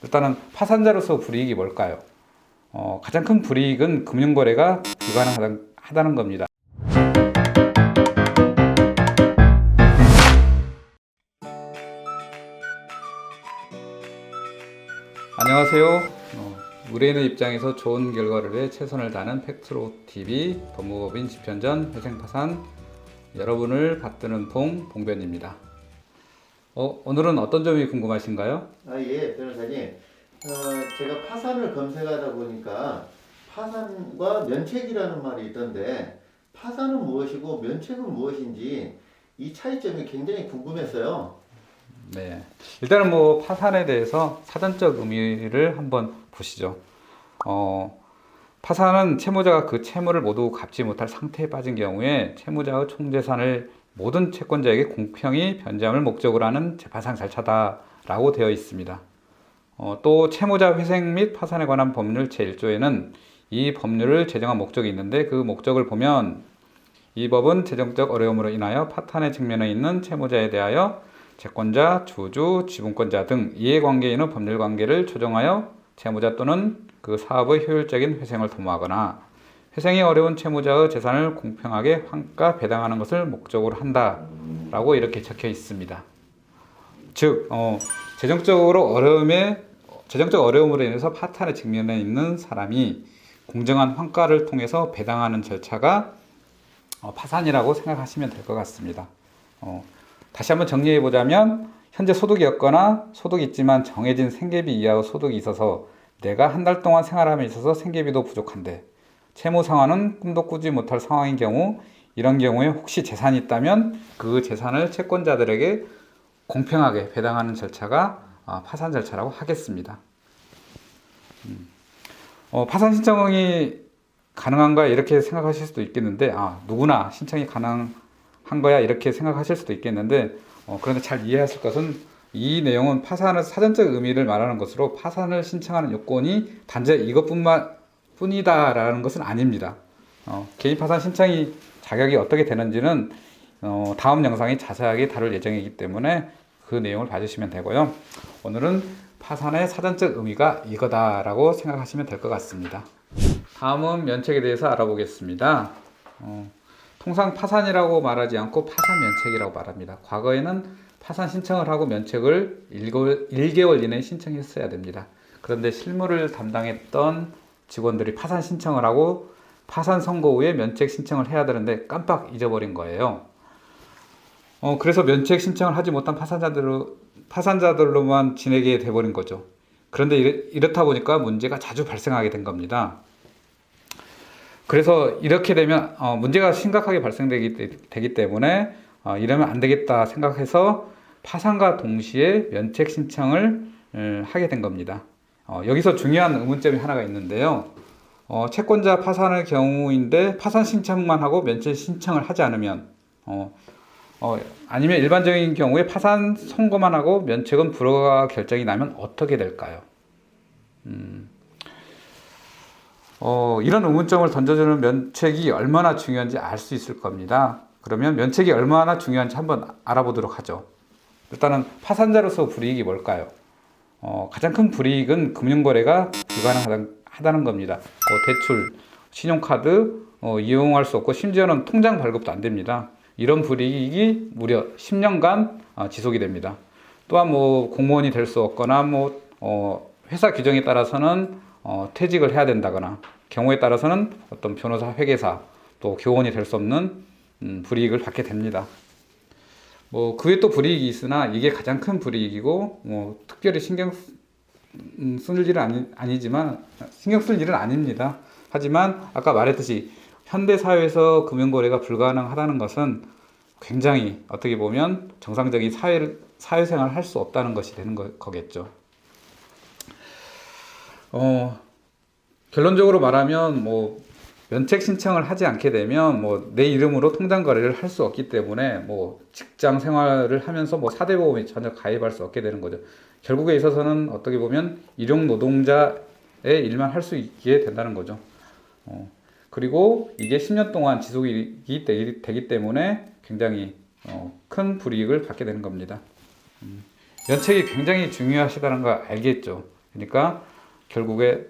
일단은 파산자로서 불이익이 뭘까요? 가장 큰 불이익은 금융거래가 불가능하다는 겁니다. 안녕하세요. 의뢰인의 입장에서 좋은 결과를 위해 최선을 다하는 팩트로TV 법무법인 집현전 회생파산 여러분을 받드는 봉변입니다. 오늘은 어떤 점이 궁금하신가요? 예, 변호사님. 제가 파산을 검색하다 보니까 파산과 면책이라는 말이 있던데 파산은 무엇이고 면책은 무엇인지 이 차이점이 굉장히 궁금했어요. 네. 일단은 파산에 대해서 사전적 의미를 한번 보시죠. 파산은 채무자가 그 채무를 모두 갚지 못할 상태에 빠진 경우에 채무자의 총재산을 모든 채권자에게 공평히 변제함을 목적으로 하는 재판상 절차다라고 되어 있습니다. 또 채무자 회생 및 파산에 관한 법률 제1조에는 이 법률을 제정한 목적이 있는데 그 목적을 보면 이 법은 재정적 어려움으로 인하여 파탄의 측면에 있는 채무자에 대하여 채권자, 주주, 지분권자 등 이해관계에 있는 법률관계를 조정하여 채무자 또는 그 사업의 효율적인 회생을 도모하거나 회생이 어려운 채무자의 재산을 공평하게 환가 배당하는 것을 목적으로 한다라고 이렇게 적혀 있습니다. 즉, 재정적 어려움으로 인해서 파탄의 직면에 있는 사람이 공정한 환가를 통해서 배당하는 절차가 파산이라고 생각하시면 될 것 같습니다. 다시 한번 정리해 보자면 현재 소득이 없거나 소득이 있지만 정해진 생계비 이하의 소득이 있어서 내가 한 달 동안 생활함에 있어서 생계비도 부족한데 채무 상환은 꿈도 꾸지 못할 상황인 경우, 이런 경우에 혹시 재산이 있다면 그 재산을 채권자들에게 공평하게 배당하는 절차가 파산 절차라고 하겠습니다. 파산 신청이 가능한가 이렇게 생각하실 수도 있겠는데 누구나 신청이 가능한 거야 이렇게 생각하실 수도 있겠는데 그런데 잘 이해하실 것은 이 내용은 파산의 사전적 의미를 말하는 것으로 파산을 신청하는 요건이 단지 이것뿐이다라는 것은 아닙니다. 개인 파산 신청이 자격이 어떻게 되는지는 다음 영상에 자세하게 다룰 예정이기 때문에 그 내용을 봐주시면 되고요. 오늘은 파산의 사전적 의미가 이거다라고 생각하시면 될 것 같습니다. 다음은 면책에 대해서 알아보겠습니다. 통상 파산이라고 말하지 않고 파산 면책이라고 말합니다. 과거에는 파산 신청을 하고 면책을 1개월 이내에 신청했어야 됩니다. 그런데 실무를 담당했던 직원들이 파산 신청을 하고 파산 선고 후에 면책 신청을 해야 되는데 깜빡 잊어버린 거예요. 그래서 면책 신청을 하지 못한 파산자들로만 지내게 돼버린 거죠. 그런데 이렇다 보니까 문제가 자주 발생하게 된 겁니다. 그래서 이렇게 되면 문제가 심각하게 발생되기 때문에 이러면 안 되겠다 생각해서 파산과 동시에 면책 신청을 하게 된 겁니다. 여기서 중요한 의문점이 하나가 있는데요. 채권자 파산의 경우인데 파산 신청만 하고 면책 신청을 하지 않으면 아니면 일반적인 경우에 파산 선고만 하고 면책은 불허가 결정이 나면 어떻게 될까요? 이런 의문점을 던져주는 면책이 얼마나 중요한지 알 수 있을 겁니다. 그러면 면책이 얼마나 중요한지 한번 알아보도록 하죠. 일단은 파산자로서 불이익이 뭘까요? 가장 큰 불이익은 금융거래가 불가능하다는 겁니다. 대출, 신용카드 이용할 수 없고 심지어는 통장 발급도 안 됩니다. 이런 불이익이 무려 10년간 지속이 됩니다. 또한 공무원이 될 수 없거나 회사 규정에 따라서는 퇴직을 해야 된다거나 경우에 따라서는 어떤 변호사, 회계사, 또 교원이 될 수 없는 불이익을 받게 됩니다. 그 외에 또 불이익이 있으나 이게 가장 큰 불이익이고 특별히 신경 쓸 일은 아니지만 신경 쓸 일은 아닙니다. 하지만 아까 말했듯이 현대 사회에서 금융거래가 불가능하다는 것은 굉장히 어떻게 보면 정상적인 사회생활을 할 수 없다는 것이 되는 거겠죠. 결론적으로 말하면 면책 신청을 하지 않게 되면 내 이름으로 통장 거래를 할 수 없기 때문에 직장 생활을 하면서 사대보험에 전혀 가입할 수 없게 되는 거죠. 결국에 있어서는 어떻게 보면 일용 노동자의 일만 할 수 있게 된다는 거죠. 그리고 이게 10년 동안 지속이 되기 때문에 굉장히 큰 불이익을 받게 되는 겁니다. 면책이 굉장히 중요하시다는 거 알겠죠. 그러니까 결국에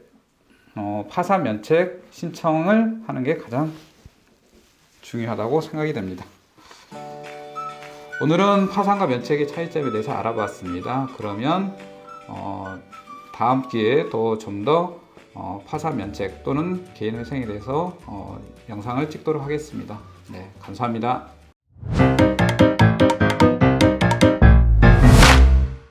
파산 면책 신청을 하는 게 가장 중요하다고 생각이 됩니다. 오늘은 파산과 면책의 차이점에 대해서 알아봤습니다. 그러면 다음 기회에 또 좀 더 파산 면책 또는 개인회생에 대해서 영상을 찍도록 하겠습니다. 네, 감사합니다.